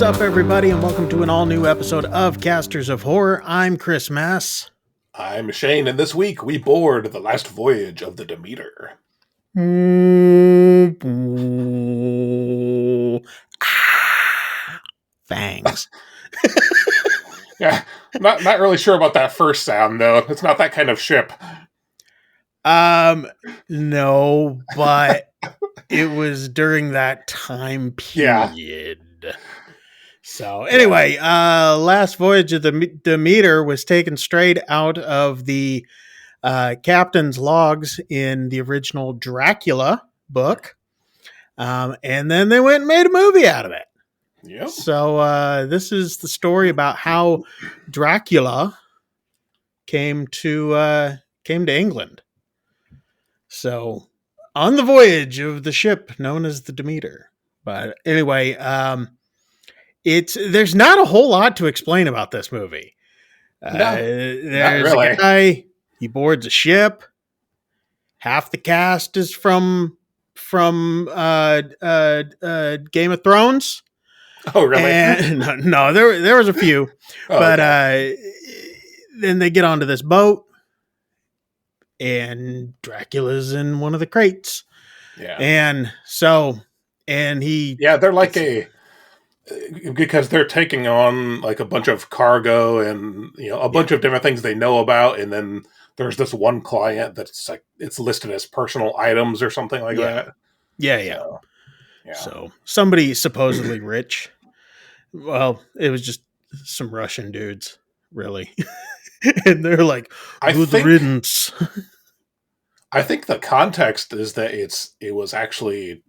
What's up, everybody, and welcome to an all-new episode of Casters of Horror. I'm Chris Mass. I'm Shane, and this week we board the Last Voyage of the Demeter. Fangs. Yeah, not really sure about that first sound, though. It's not that kind of ship. No, but it was during that time period. Yeah. So anyway, Last Voyage of the Demeter was taken straight out of the captain's logs in the original Dracula book. And then they went and made a movie out of it. Yep. So this is the story about how Dracula came to England. So on the voyage of the ship known as the Demeter. But anyway, there's not a whole lot to explain about this movie. There's not really. A guy, he boards a ship. Half the cast is from Game of Thrones. Oh, really? And, no, there was a few. But okay. Then they get onto this boat, and Dracula's in one of the crates. Yeah. And he... Yeah, they're like because they're taking on like a bunch of cargo and a bunch of different things they know about, and then there's this one client that's like it's listed as personal items or something like that. Yeah. So somebody supposedly rich. Well, it was just some Russian dudes, really. And they're like, good riddance. I think the context is that it was actually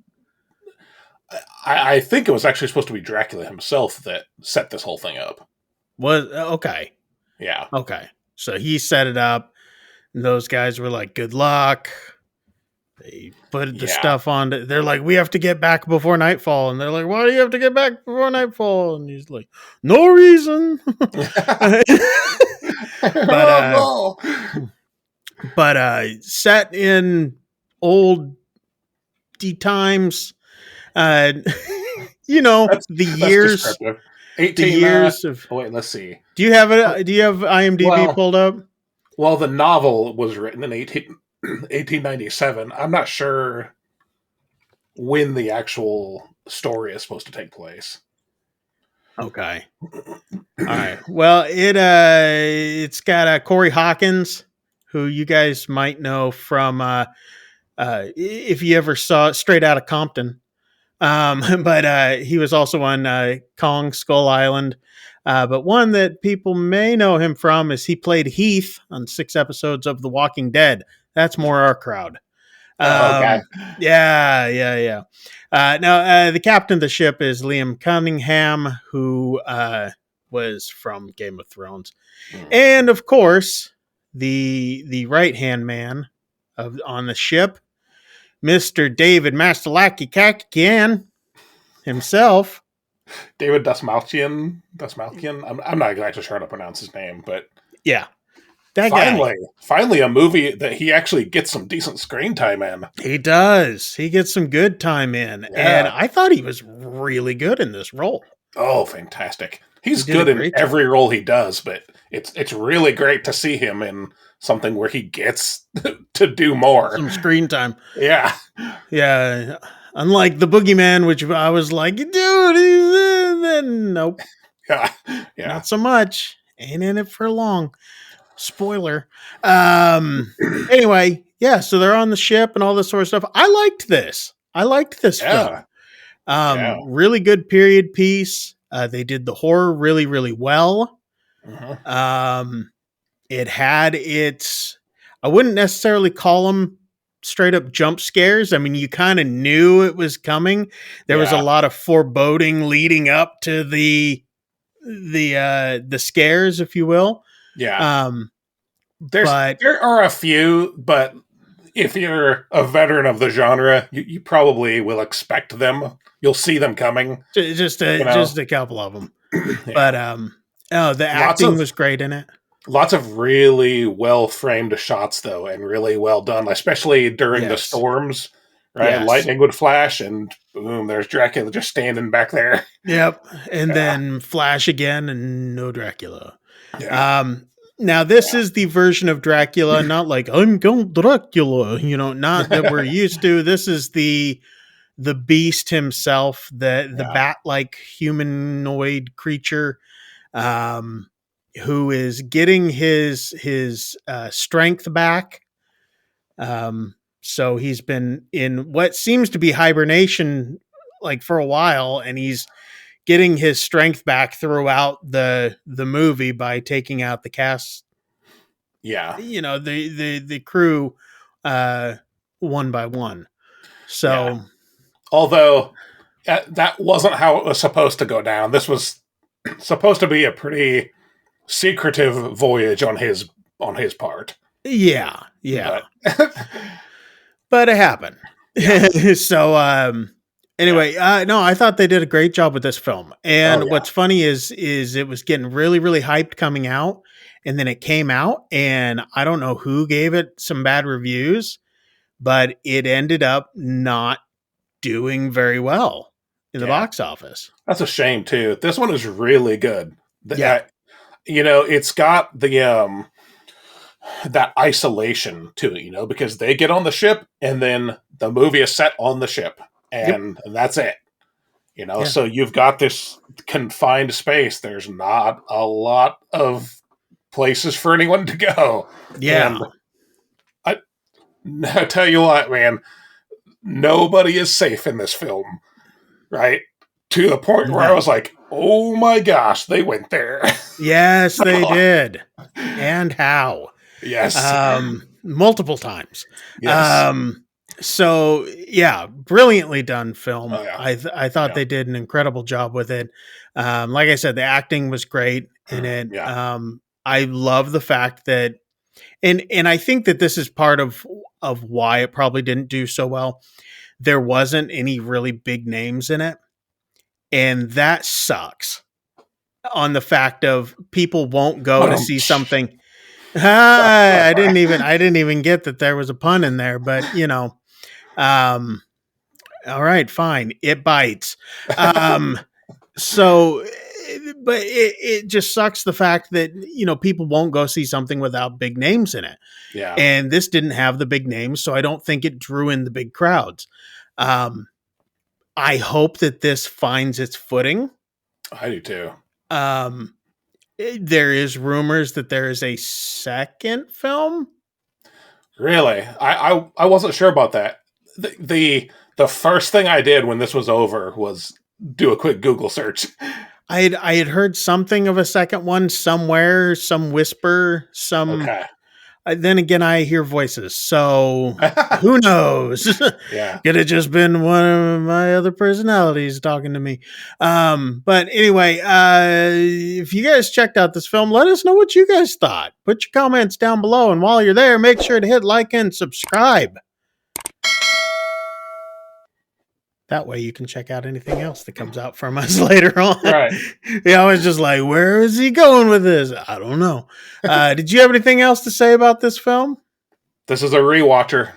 I think it was actually supposed to be Dracula himself that set this whole thing up. Was okay. Yeah. Okay. So he set it up, and those guys were like, good luck. They put the stuff on. They're like, we have to get back before nightfall. And they're like, why do you have to get back before nightfall? And he's like, no reason. But set in old times, the years. The years of. Wait, let's see. Do you have IMDb pulled up? Well, the novel was written in 1897. I'm not sure when the actual story is supposed to take place. Okay. All right. Well, it's got Corey Hawkins, who you guys might know from if you ever saw Straight Outta Compton. But he was also on Kong Skull Island. But one that people may know him from is he played Heath on 6 episodes of The Walking Dead. That's more our crowd. Okay. Yeah. Now, the captain of the ship is Liam Cunningham, who was from Game of Thrones. And, of course, the right-hand man on the ship, Mr. David Mastalaki Kakian himself. David Dastmalchian. I'm not exactly sure how to pronounce his name, but... Yeah. Finally, a movie that he actually gets some decent screen time in. He does. He gets some good time in. Yeah. And I thought he was really good in this role. Oh, fantastic. He's good in every role he does, but it's really great to see him in something where he gets to do more. Some screen time. Yeah. Yeah. Unlike the Boogeyman, which I was like, dude, he's in it. Nope. Yeah. Not so much. Ain't in it for long. Spoiler. Anyway, yeah, so they're on the ship and all this sort of stuff. I liked this film. Really good period piece. They did the horror really, really well. It had its, I wouldn't necessarily call them straight up jump scares. I mean, you kind of knew it was coming. There was a lot of foreboding leading up to the scares, if you will. Yeah. There are a few, but if you're a veteran of the genre, you probably will expect them. You'll see them coming. Just a couple of them. Yeah. But the acting was great in it. Lots of really well framed shots, though, and really well done, especially during the storms. right? Yes. Lightning would flash, and boom, there's Dracula just standing back there. Yep. And Yeah, then flash again and no Dracula. yeah, Um, Now this yeah. is the version of Dracula, not like I'm Count Dracula, not that we're used to. This is the beast himself, the Yeah, bat-like humanoid creature, um, who is getting his strength back. So he's been in what seems to be hibernation like for a while, and he's getting his strength back throughout the movie by taking out the cast, yeah, the crew, uh, one by one. yeah. So Although that wasn't how it was supposed to go down. This was supposed to be a pretty secretive voyage on his part, yeah, yeah, but but it happened. yeah, So yeah. anyway, no, I thought they did a great job with this film. Oh And yeah, what's funny is it was getting really really hyped coming out, and then it came out, and I don't know who gave it some bad reviews, but it ended up not doing very well in the yeah. box office. That's a shame too. This one is really good. Yeah. It's got the that isolation to it, because they get on the ship and then the movie is set on the ship Yep. and that's it. Yeah. So you've got this confined space. There's not a lot of places for anyone to go. Yeah. And I, I tell you what, man, nobody is safe in this film, right? To the point where I No. was like, oh my gosh, they went there. Yes, they did. And how? Yes. Multiple times. Yes. So yeah, brilliantly done film. Oh, yeah. I thought Yeah. they did an incredible job with it. Like I said, the acting was great in it. Yeah. I love the fact that, and I think that this is part of why it probably didn't do so well. There wasn't any really big names in it, and that sucks. On the fact of people won't go to see something. I didn't even get that there was a pun in there, but um, all right, fine. It bites. Um, so, but it just sucks the fact that, people won't go see something without big names in it. Yeah. And this didn't have the big names. So I don't think it drew in the big crowds. Um, I hope that this finds its footing. I do too. Um, there is rumors that there is a second film. Really, I wasn't sure about that. The first thing I did when this was over was do a quick Google search. I had heard something of a second one somewhere, some whisper, some. Okay. Then again, I hear voices, so who knows? Yeah. Could have just been one of my other personalities talking to me. But anyway, if you guys checked out this film, let us know what you guys thought. Put your comments down below, and while you're there, make sure to hit like and subscribe. That way you can check out anything else that comes out from us later on. Right. Yeah, I was just like, where is he going with this? I don't know. Did you have anything else to say about this film? This is a rewatcher.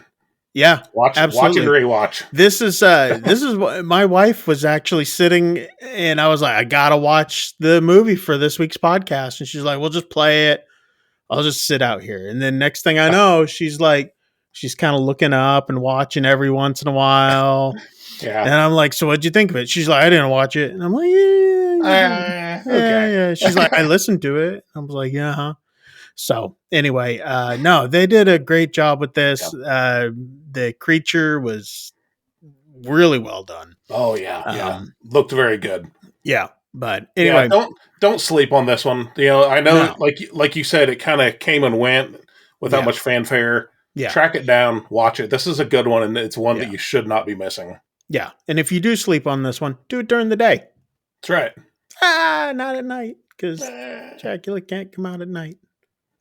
Yeah, Watch and absolutely. rewatch. This is what my wife was actually sitting, and I was like, I gotta watch the movie for this week's podcast, and she's like, well, just play it. I'll just sit out here. And then next thing I know, she's kind of looking up and watching every once in a while. Yeah. And I'm like, so what'd you think of it? She's like, I didn't watch it. And I'm like, Okay. yeah. She's like, I listened to it. I was like, yeah, huh. So anyway, no, they did a great job with this. Yep. The creature was really well done. Oh yeah. Looked very good. Yeah. But anyway, don't sleep on this one. I know, no. like you said, it kind of came and went without much fanfare. Yeah. Track it down, watch it. This is a good one, and it's one Yeah. that you should not be missing. Yeah. And if you do sleep on this one, do it during the day. That's right. Not at night, because Dracula can't come out at night.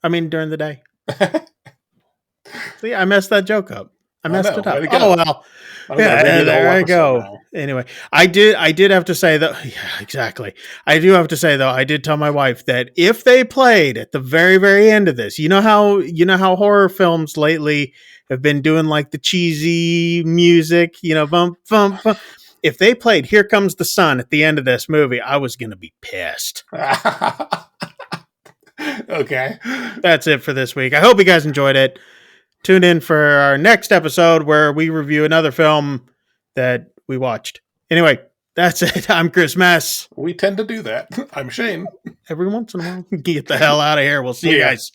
I mean, during the day. See, I messed that joke up. I I messed know. it Way up. to Oh go. well. I'm gonna Yeah, redo the whole there I episode go. now. Anyway, I did have to say that. Yeah, exactly. I do have to say though, I did tell my wife that if they played at the very, very end of this, you know how horror films lately have been doing like the cheesy music, bump, bump, bump. If they played "Here Comes the Sun" at the end of this movie, I was gonna be pissed. Okay. That's it for this week. I hope you guys enjoyed it. Tune in for our next episode where we review another film that we watched. Anyway, that's it. I'm Chris Mess. We tend to do that. I'm Shane. Every once in a while, get the hell out of here. We'll see you See ya. guys.